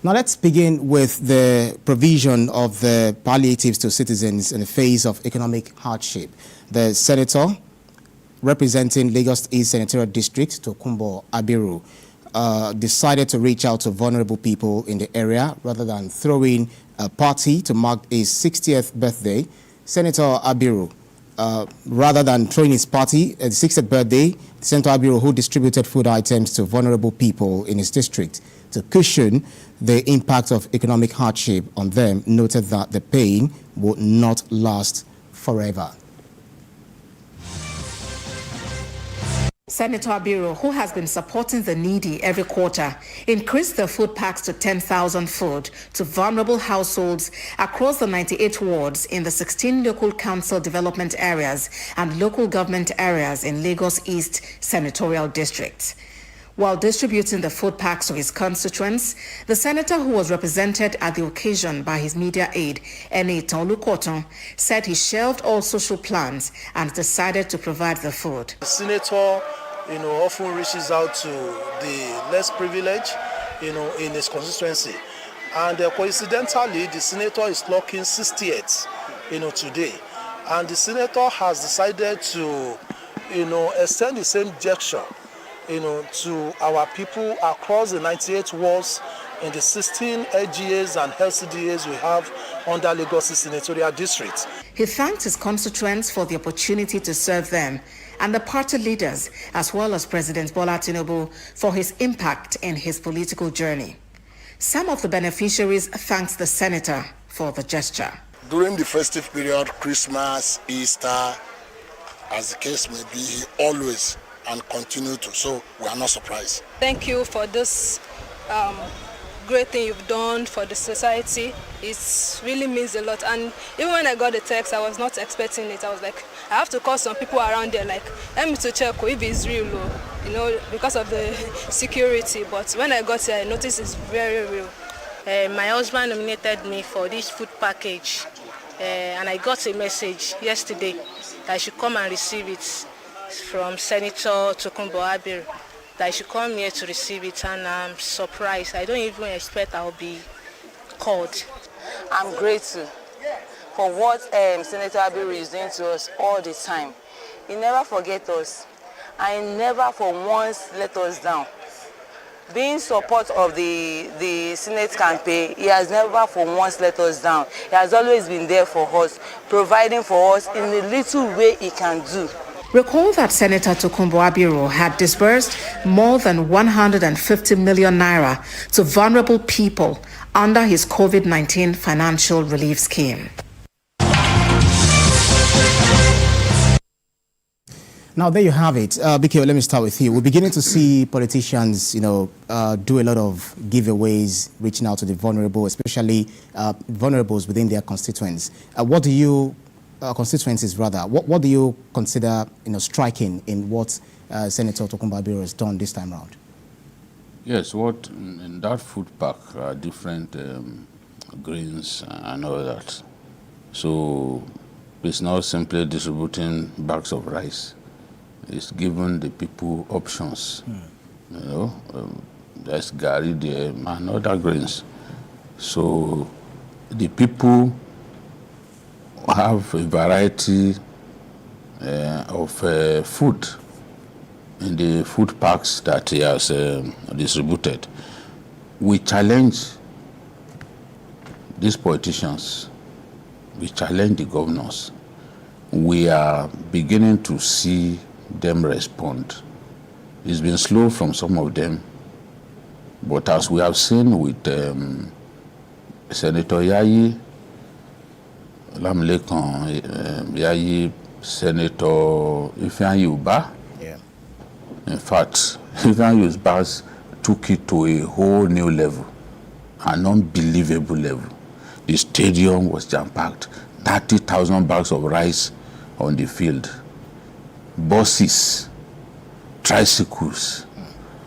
Now let's begin with the provision of the palliatives to citizens in the face of economic hardship. The senator representing Lagos East Senatorial District, Tokunbo Abiru, decided to reach out to vulnerable people in the area rather than throwing a party to mark his 60th birthday. Senator Abiru, rather than throwing his party at the 60th birthday, Senator Abiru, who distributed food items to vulnerable people in his district to cushion the impact of economic hardship on them, noted that the pain would not last forever. Senator Abiru, who has been supporting the needy every quarter, increased the food packs to 10,000 food to vulnerable households across the 98 wards in the 16 local council development areas and local government areas in Lagos East Senatorial District. While distributing the food packs to his constituents, the senator, who was represented at the occasion by his media aide, Ene Olukoton, said he shelved all social plans and decided to provide the food. The senator, often reaches out to the less privileged, in his constituency. And coincidentally, the senator is clocking 68, today. And the senator has decided to, extend the same gesture, to our people across the 98 wards in the 16 LGAs and LCDAs we have under Lagos East Senatorial District. He thanked his constituents for the opportunity to serve them and the party leaders, as well as President Bola Tinubu, for his impact in his political journey. Some of the beneficiaries thanked the senator for the gesture. During the festive period, Christmas, Easter, as the case may be, he always and continue to, so we are not surprised. Thank you for this great thing you've done for the society. It really means a lot, and even when I got the text, I was not expecting it. I was like, I have to call some people around there, like, let me to check if it's real, because of the security. But when I got here, I noticed it's very real. My husband nominated me for this food package, and I got a message yesterday that I should come and receive it from Senator Tokunbo Abiru, that I should come here to receive it, and I'm surprised. I don't even expect I'll be called. I'm grateful for what Senator Abiru is doing to us all the time. He never forgets us, and he never for once let us down. Being support of the Senate campaign, he has never for once let us down. He has always been there for us, providing for us in the little way he can do. Recall that Senator Tokunbo Abiru had disbursed more than 150 million naira to vulnerable people under his COVID-19 financial relief scheme. Now, there you have it. BK, let me start with you. We're beginning to see politicians, do a lot of giveaways, reaching out to the vulnerable, especially vulnerables within their constituents. Constituencies rather. What do you consider, striking in what Senator Tokunbo Abiru has done this time around? Yes, what in that food pack are different grains and all that. So it's not simply distributing bags of rice. It's giving the people options. There's gari there and other grains. So the people have a variety of food in the food packs that he has distributed. We challenge these politicians, we challenge the governors. We are beginning to see them respond. It's been slow from some of them, but as we have seen with Senator Yayi, Yayi, Senator Ifeanyi Uba. Yeah. In fact, Ifeanyi Uba took it to a whole new level, an unbelievable level. The stadium was jam-packed, 30,000 bags of rice on the field, buses, tricycles,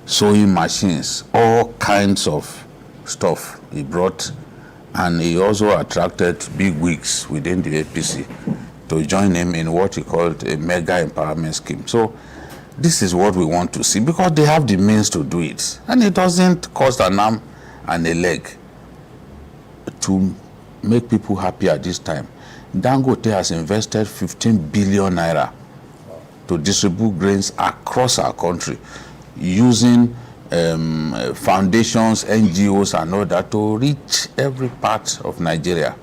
sewing machines, all kinds of stuff he brought. And he also attracted big wigs within the APC to join him in what he called a mega empowerment scheme. So this is what we want to see, because they have the means to do it. And it doesn't cost an arm and a leg. to make people happy at this time, Dangote has invested 15 billion naira to distribute grains across our country using foundations, NGOs and all that to reach every part of Nigeria.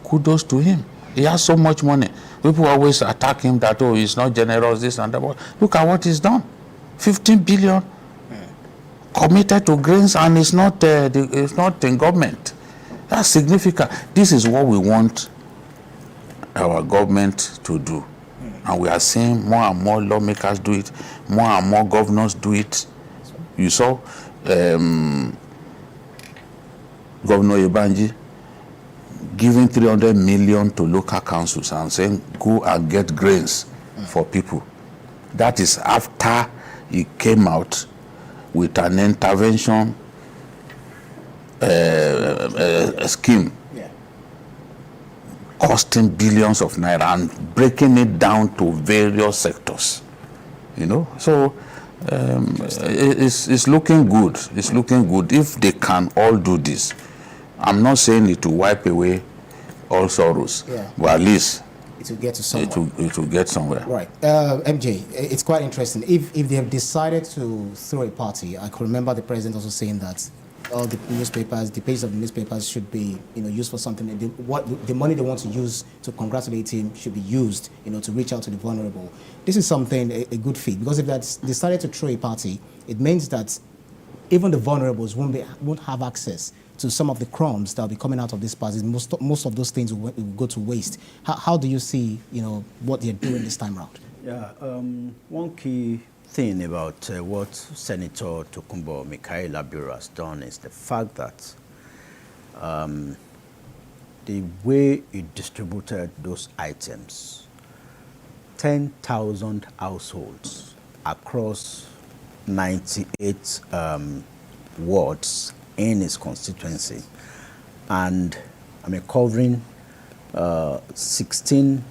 Kudos to him. He has so much money. People always attack him that, oh, he's not generous, this and that. But look at what he's done. 15 billion committed to grains, and it's not in government. That's significant. This is what we want our government to do. And we are seeing more and more lawmakers do it, more and more governors do it. You saw Governor Ibanji giving 300 million to local councils and saying, go and get grains for people. That is after he came out with an intervention scheme costing billions of naira and breaking it down to various sectors. So it's looking good. It's looking good if they can all do this. I'm not saying it will wipe away all sorrows, but at least it will get to somewhere. It will get somewhere. Right. MJ, it's quite interesting. If they have decided to throw a party, I could remember the president also saying that all the newspapers, the pages of the newspapers should be, used for something. The money they want to use to congratulate him should be used, to reach out to the vulnerable. This is something, a good feat, because if they decided to throw a party, it means that even the vulnerables won't have access to some of the crumbs that will be coming out of this party. Most of those things will go to waste. How do you see, what they're doing this time around? Yeah, one key thing about what Senator Tokunbo Abiru has done is the fact that the way he distributed those items, 10,000 households across 98 wards in his constituency, and covering 16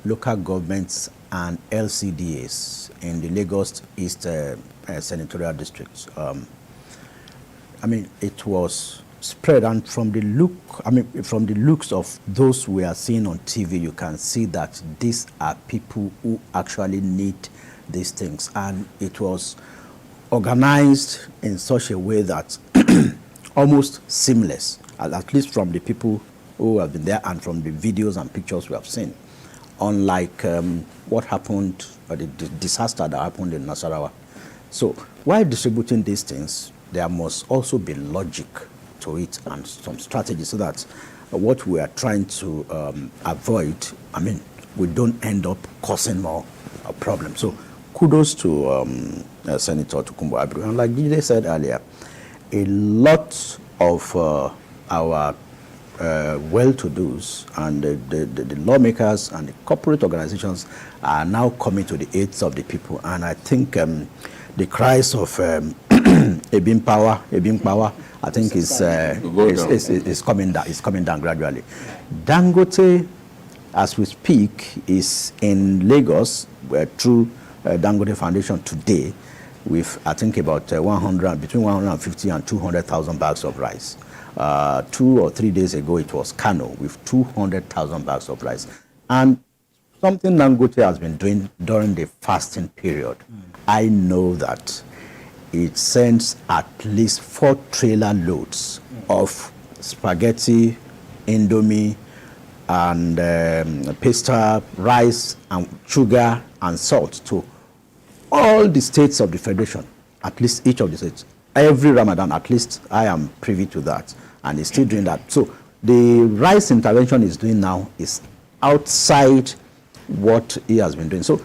local governments and LCDAs in the Lagos East Senatorial District. It was spread, and from the looks of those we are seeing on TV, you can see that these are people who actually need these things, and it was organized in such a way that almost seamless, at least from the people who have been there and from the videos and pictures we have seen. Unlike what happened, the disaster that happened in Nasarawa. So while distributing these things, there must also be logic to it and some strategy, so that what we are trying to avoid, we don't end up causing more problems. So kudos to Senator Tokunbo Abiru. And like DJ said earlier, a lot of our well-to-dos and the lawmakers and the corporate organizations are now coming to the aids of the people. And I think the cries of Ebim power, I think is coming down. It's coming down gradually. Dangote, as we speak, is in Lagos through Dangote Foundation today, with I think about between 150 and 200,000 bags of rice. 2 or 3 days ago, it was Kano with 200,000 bags of rice. And something Dangote has been doing during the fasting period, I know that it sends at least 4 trailer loads of spaghetti, indomie, and pasta, rice, and sugar, and salt to all the states of the Federation, at least each of the states. Every Ramadan, at least I am privy to that, and he's still doing that. So the rice intervention he's doing now is outside what he has been doing. So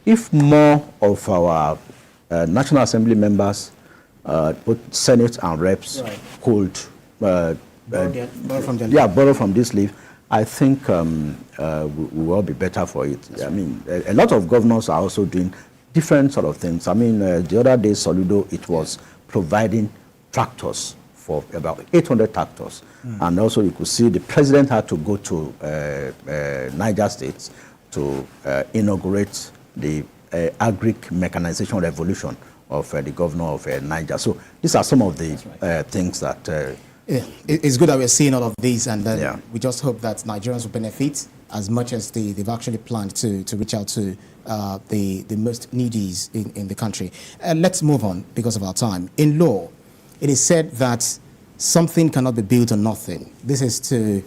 if more of our National Assembly members, both Senate and Reps, could borrow from this leaf, I think we will all be better for it. A lot of governors are also doing different sort of things. The other day, Soludo, it was providing tractors for about 800 tractors. And also you could see the president had to go to Niger State to inaugurate the agric mechanization revolution of the governor of Niger. So these are some of the things that Yeah, it's good that we're seeing all of these, and Yeah. we just hope that Nigerians will benefit as much as they've actually planned to reach out to the most needies in the country. Let's move on because of our time. In law, it is said that something cannot be built on nothing. This is to